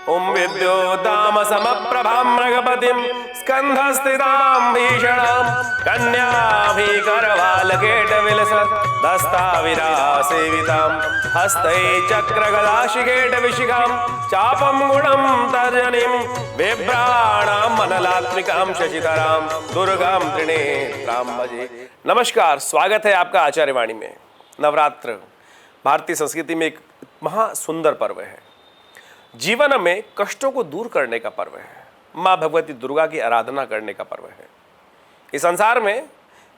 ओम विद्योदाम समप्रभां मृगपतिं स्कंधस्थितां भीषणां कन्याभिकरवालकेटविलसत् दस्ताविरासेवितां हस्तै चक्रगदाशिखेटविशिखां चापं गुणं तर्जनीं बिभ्राणां मनलात्मिकां शशिधरां दुर्गां त्रिनेत्रां भजे। नमस्कार, स्वागत है आपका आचार्यवाणी में। नवरात्र भारतीय संस्कृति में एक महासुंदर पर्व है। जीवन में कष्टों को दूर करने का पर्व है। माँ भगवती दुर्गा की आराधना करने का पर्व है। इस संसार में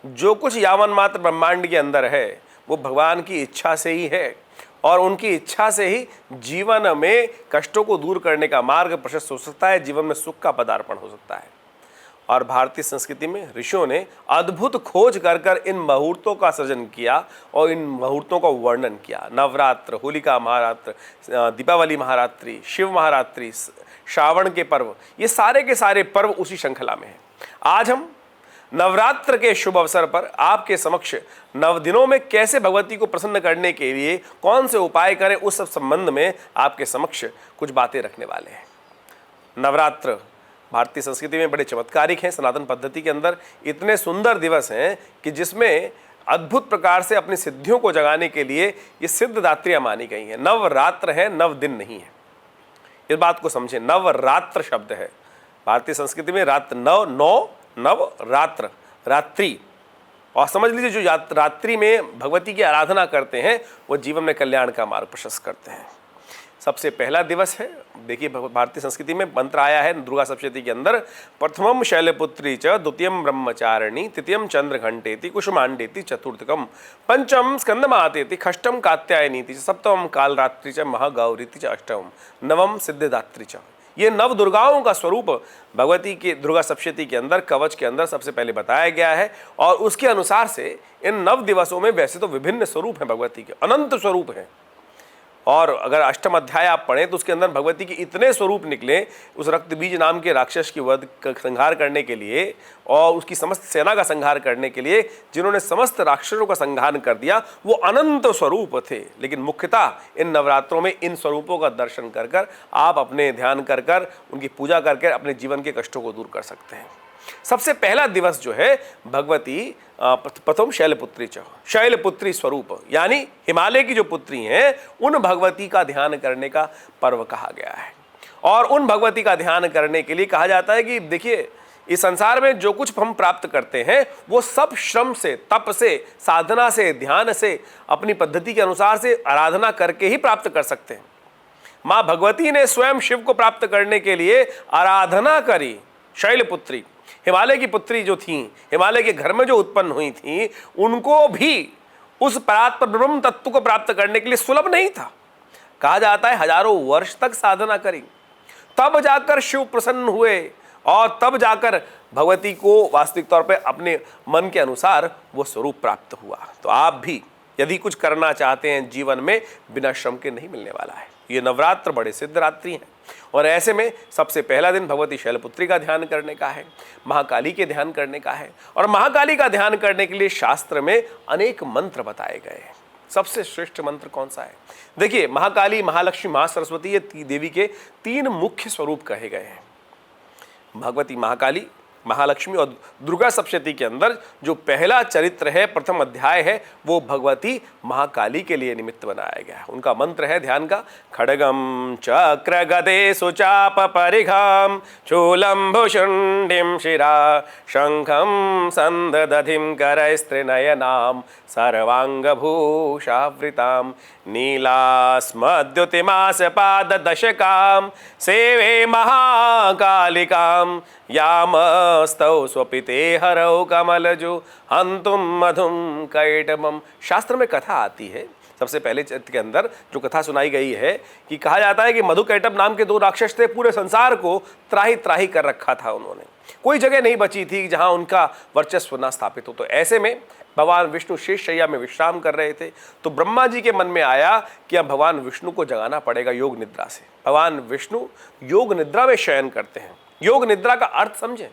जो कुछ यावन मात्र ब्रह्मांड के अंदर है वो भगवान की इच्छा से ही है और उनकी इच्छा से ही जीवन में कष्टों को दूर करने का मार्ग प्रशस्त हो सकता है, जीवन में सुख का पदार्पण हो सकता है। और भारतीय संस्कृति में ऋषियों ने अद्भुत खोज कर कर इन मुहूर्तों का सृजन किया और इन मुहूर्तों का वर्णन किया। नवरात्र, होलिका महारात्र, दीपावली महारात्रि, शिव महारात्रि, श्रावण के पर्व, ये सारे के सारे पर्व उसी श्रृंखला में हैं। आज हम नवरात्र के शुभ अवसर पर आपके समक्ष नव दिनों में कैसे भगवती को प्रसन्न करने के लिए कौन से उपाय करें, उस सब संबंध में आपके समक्ष कुछ बातें रखने वाले हैं। नवरात्र भारतीय संस्कृति में बड़े चमत्कारिक हैं। सनातन पद्धति के अंदर इतने सुंदर दिवस हैं कि जिसमें अद्भुत प्रकार से अपनी सिद्धियों को जगाने के लिए ये सिद्धदात्रियां मानी गई हैं। नवरात्र है, नव दिन नहीं है। इस बात को समझें, नवरात्र शब्द है भारतीय संस्कृति में रात्र, नव रात्र, रात्रि। और समझ लीजिए जो रात्रि में भगवती की आराधना करते हैं वो जीवन में कल्याण का मार्ग प्रशस्त करते हैं। सबसे पहला दिवस है, देखिए भारतीय संस्कृति में मंत्र आया है दुर्गा सप्तशती के अंदर, प्रथमम शैलपुत्री च, द्वितीयम ब्रह्मचारिणी, तृतीयम चंद्रघंटेति, कुसुमांडेति, चतुर्थकम पंचम स्कंदमातेति, षष्ठम कात्यायनीति, सप्तमम कालरात्रि च, महागौरीति च, अष्टमम नवम सिद्धिदात्री च। ये नव दुर्गाओं का स्वरूप भगवती के दुर्गा सप्तशती के अंदर कवच के अंदर सबसे पहले बताया गया है। और उसके अनुसार से इन नव दिवसों में वैसे तो विभिन्न स्वरूप हैं भगवती के, अनंत स्वरूप हैं। और अगर अष्टम अध्याय आप पढ़ें तो उसके अंदर भगवती के इतने स्वरूप निकले उस रक्तबीज नाम के राक्षस की वध का संहार करने के लिए और उसकी समस्त सेना का संहार करने के लिए, जिन्होंने समस्त राक्षसों का संहार कर दिया, वो अनंत स्वरूप थे। लेकिन मुख्यतः इन नवरात्रों में इन स्वरूपों का दर्शन कर कर आप अपने ध्यान कर कर उनकी पूजा करके अपने जीवन के कष्टों को दूर कर सकते हैं। सबसे पहला दिवस जो है भगवती प्रथम शैलपुत्री च, शैलपुत्री स्वरूप यानी हिमालय की जो पुत्री हैं उन भगवती का ध्यान करने का पर्व कहा गया है। और उन भगवती का ध्यान करने के लिए कहा जाता है कि देखिए इस संसार में जो कुछ हम प्राप्त करते हैं वो सब श्रम से, तप से, साधना से, ध्यान से, अपनी पद्धति के अनुसार से आराधना करके ही प्राप्त कर सकते हैं। माँ भगवती ने स्वयं शिव को प्राप्त करने के लिए आराधना करी। शैलपुत्री हिमालय की पुत्री जो थी, हिमालय के घर में जो उत्पन्न हुई थी, उनको भी उस परात्पर ब्रह्म तत्व को प्राप्त करने के लिए सुलभ नहीं था। कहा जाता है हजारों वर्ष तक साधना करी, तब जाकर शिव प्रसन्न हुए और तब जाकर भगवती को वास्तविक तौर पे अपने मन के अनुसार वो स्वरूप प्राप्त हुआ। तो आप भी यदि कुछ करना चाहते हैं जीवन में, बिना श्रम के नहीं मिलने वाला है। ये नवरात्र बड़े सिद्ध रात्रि हैं और ऐसे में सबसे पहला दिन भगवती शैलपुत्री का ध्यान करने का है, महाकाली के ध्यान करने का है। और महाकाली का ध्यान करने के लिए शास्त्र में अनेक मंत्र बताए गए हैं। सबसे श्रेष्ठ मंत्र कौन सा है? देखिए, महाकाली, महालक्ष्मी, महासरस्वती, ये देवी के तीन मुख्य स्वरूप कहे गए हैं। भगवती महाकाली, महालक्ष्मी और दुर्गा सप्तशती के अंदर जो पहला चरित्र है, प्रथम अध्याय है, वो भगवती महाकाली के लिए निमित्त बनाया गया है। उनका मंत्र है ध्यान का, खड्गम चक्र गदे सुचाप परिघाम चूलम भुषुंडिम शिरा शंखम संदधिम करस्त्रिनयनाम सर्वांगभूषावृताम नीलास्मद्युतिमास पाद दशकाम सेवे महाकालिकाम यामस्तौ स्वपिते हरौ कमलजु हंतुम मधुम कैटमम। शास्त्र में कथा आती है, सबसे पहले चरित्र के अंदर जो कथा सुनाई गई है कि कहा जाता है कि मधु कैटभ नाम के दो राक्षस थे, पूरे संसार को त्राही त्राही कर रखा था उन्होंने। कोई जगह नहीं बची थी जहां उनका वर्चस्व न स्थापित हो। तो ऐसे में भगवान विष्णु शेष शैया में विश्राम कर रहे थे, तो ब्रह्मा जी के मन में आया कि अब भगवान विष्णु को जगाना पड़ेगा योग निद्रा से। भगवान विष्णु योग निद्रा में शयन करते हैं। योग निद्रा का अर्थ समझें,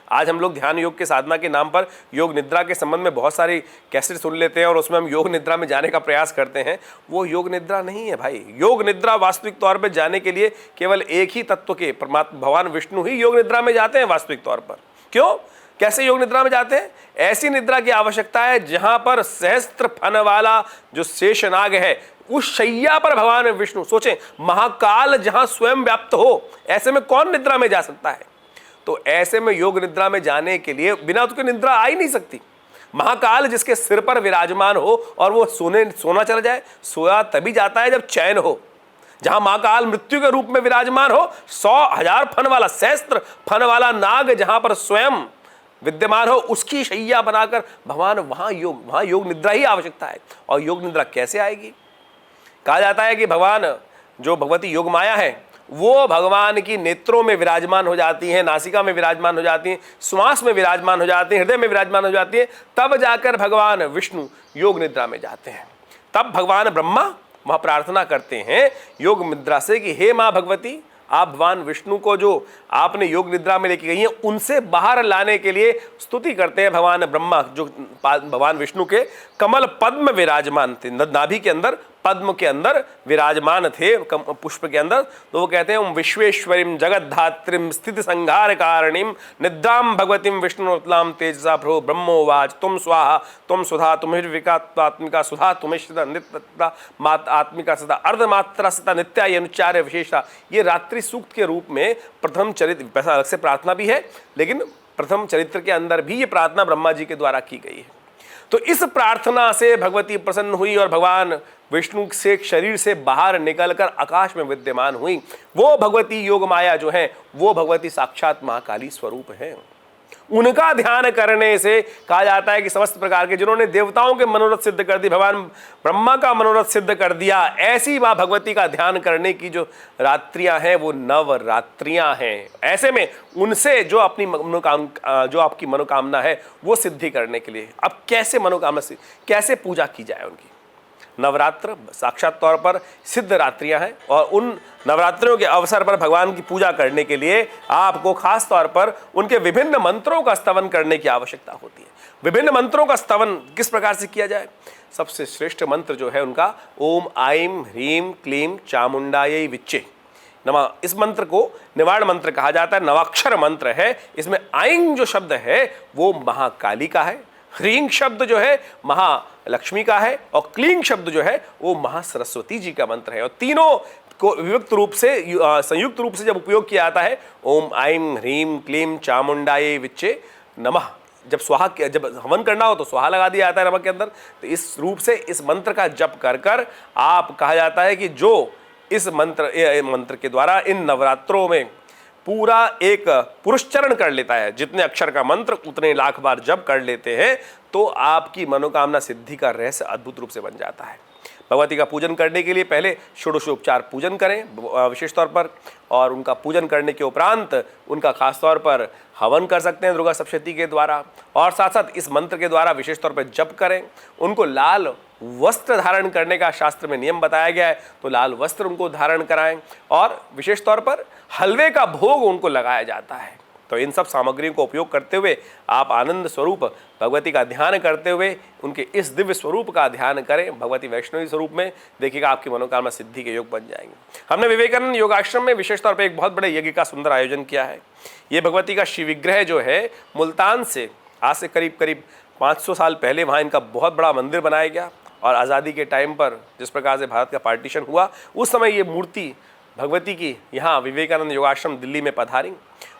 आज हम लोग ध्यान योग के साधना के नाम पर योग निद्रा के संबंध में बहुत सारी कैसेट सुन लेते हैं और उसमें हम योग निद्रा में जाने का प्रयास करते हैं। वो योग निद्रा नहीं है भाई। योग निद्रा वास्तविक तौर पर जाने के लिए केवल एक ही तत्व के परमात्मा भगवान विष्णु ही योग निद्रा में जाते हैं वास्तविक तौर पर। क्यों, कैसे योग निद्रा में जाते हैं? ऐसी निद्रा की आवश्यकता है जहां पर सहस्त्र फन वाला जो शेषनाग है उस शैया पर भगवान विष्णु, सोचें महाकाल जहां स्वयं व्याप्त हो, ऐसे में कौन निद्रा में जा सकता है? तो ऐसे में योग निद्रा में जाने के लिए बिना उसके निद्रा आ ही नहीं सकती। महाकाल जिसके सिर पर विराजमान हो और वो सोना चला जाए, सोया तभी जाता है जब चैन हो। जहां महाकाल मृत्यु के रूप में विराजमान हो, 100,000 फन वाला, सहस्त्र फन वाला नाग जहां पर स्वयं विद्यमान हो, उसकी शैया बनाकर भगवान वहां योग निद्रा ही आवश्यकता है। और योग निद्रा कैसे आएगी? कहा जाता है कि भगवान जो भगवती योग माया है वो भगवान की नेत्रों में विराजमान हो जाती हैं, नासिका में विराजमान हो जाती हैं, श्वास में विराजमान हो जाती हैं, हृदय में विराजमान हो जाती हैं। तब जाकर भगवान विष्णु योग निद्रा में जाते हैं। तब भगवान ब्रह्मा वहां प्रार्थना करते हैं योग निद्रा से कि हे मां भगवती, आप भगवान विष्णु को जो आपने योग निद्रा में लेके गई हैं उनसे बाहर लाने के लिए स्तुति करते हैं। भगवान ब्रह्मा जो भगवान विष्णु के कमल पद्म विराजमान थे, नाभि के अंदर, पद्म के अंदर विराजमान थे, पुष्प के अंदर, तो वो कहते हैं ओम विश्वेश्वरीम जगद्धात्रीम स्थिति संहार कारणीम निद्राम भगवतीम विष्णुतलाम तेजसा प्रभो ब्रह्मोवाच तुम स्वाहा तुम सुधा तुम्हिर्विकात्मिका सुधा तुम्हें नित्य आत्मिका सदा अर्धमात्रा सदा नित्या ये अनुच्चार्य विशेषता। ये रात्रि सूक्त के रूप में प्रथम चरित्र, वैसा अलग से प्रार्थना भी है लेकिन प्रथम चरित्र के अंदर भी ये प्रार्थना ब्रह्मा जी के द्वारा की गई है। तो इस प्रार्थना से भगवती प्रसन्न हुई और भगवान विष्णु से शरीर से बाहर निकलकर आकाश में विद्यमान हुई। वो भगवती योग माया जो है वो भगवती साक्षात महाकाली स्वरूप है। उनका ध्यान करने से कहा जाता है कि समस्त प्रकार के जिन्होंने देवताओं के मनोरथ सिद्ध कर दी, भगवान ब्रह्मा का मनोरथ सिद्ध कर दिया, ऐसी मां भगवती का ध्यान करने की जो रात्रियां हैं वो नवरात्रियां हैं। ऐसे में उनसे जो अपनी जो आपकी मनोकामना है वो सिद्धि करने के लिए अब कैसे मनोकामना से कैसे पूजा की जाए उनकी। नवरात्र साक्षात तौर पर सिद्ध रात्रियां हैं और उन नवरात्रियों के अवसर पर भगवान की पूजा करने के लिए आपको खास तौर पर उनके विभिन्न मंत्रों का स्तवन करने की आवश्यकता होती है। विभिन्न मंत्रों का स्तवन किस प्रकार से किया जाए? सबसे श्रेष्ठ मंत्र जो है उनका ओम आईं ह्रीं क्लीं चामुंडायै विच्चे नमः। इस मंत्र को निवारण मंत्र कहा जाता है, नवाक्षर मंत्र है। इसमें आईं जो शब्द है वो महाकाली का है, ह्रीं शब्द जो है महालक्ष्मी का है और क्लीं शब्द जो है वो महासरस्वती जी का मंत्र है। और तीनों को विविक्त रूप से संयुक्त रूप से जब उपयोग किया जाता है ओम आईं ह्रीं क्लीं चामुंडायै विच्चे नमः, जब हवन करना हो तो स्वाहा लगा दिया जाता है नमक के अंदर। तो इस रूप से इस मंत्र का जप कर कर आप कहा जाता है कि जो इस मंत्र के द्वारा इन नवरात्रों में पूरा एक पुरुषचरण कर लेता है, जितने अक्षर का मंत्र उतने लाख बार जप कर लेते हैं, तो आपकी मनोकामना सिद्धि का रहस्य अद्भुत रूप से बन जाता है। भगवती का पूजन करने के लिए पहले षोडशोपचार पूजन करें विशेष तौर पर, और उनका पूजन करने के उपरांत उनका खास तौर पर हवन कर सकते हैं दुर्गा सप्तशती के द्वारा, और साथ साथ इस मंत्र के द्वारा विशेष तौर पर जप करें। उनको लाल वस्त्र धारण करने का शास्त्र में नियम बताया गया है, तो लाल वस्त्र उनको धारण कराएं और विशेष तौर पर हलवे का भोग उनको लगाया जाता है। तो इन सब सामग्रियों को उपयोग करते हुए आप आनंद स्वरूप भगवती का ध्यान करते हुए उनके इस दिव्य स्वरूप का ध्यान करें भगवती वैष्णवी स्वरूप में, देखिएगा आपकी मनोकामना सिद्धि के योग बन जाएंगे। हमने विवेकानंद योगाश्रम में विशेष तौर पर एक बहुत बड़े यज्ञ का सुंदर आयोजन किया है। ये भगवती का शिव विग्रह जो है मुल्तान से आज से करीब 500 साल पहले वहाँ इनका बहुत बड़ा मंदिर बनाया गया, और आज़ादी के टाइम पर जिस प्रकार से भारत का पार्टीशन हुआ उस समय ये मूर्ति भगवती की यहाँ विवेकानंद योगाश्रम दिल्ली में पधारी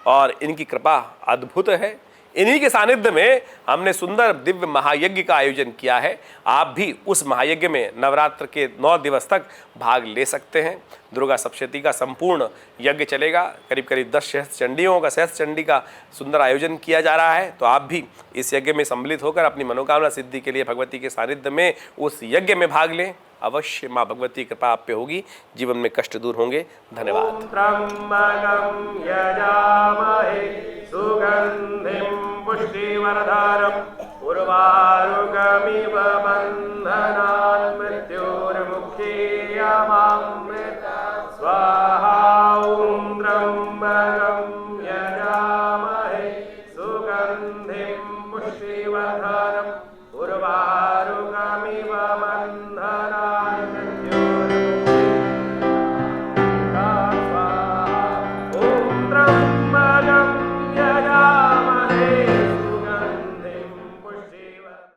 और इनकी कृपा अद्भुत है। इन्हीं के सानिध्य में हमने सुंदर दिव्य महायज्ञ का आयोजन किया है। आप भी उस महायज्ञ में नवरात्र के 9 दिवस तक भाग ले सकते हैं। दुर्गा सप्तशती का संपूर्ण यज्ञ चलेगा, करीब 10 सहस्त्र चंडियों का सहस्त्र चंडी का सुंदर आयोजन किया जा रहा है। तो आप भी इस यज्ञ में सम्मिलित होकर अपनी मनोकामना सिद्धि के लिए भगवती के सानिध्य में उस यज्ञ में भाग लें। अवश्य माँ भगवती की कृपा आप पे होगी, जीवन में कष्ट दूर होंगे। धन्यवाद। सुगंधिं पुष्टिवर्धनम् उर्वारुकमिव बन्धनान् मृत्युर्मुक्षीयमामृत स्वाहा।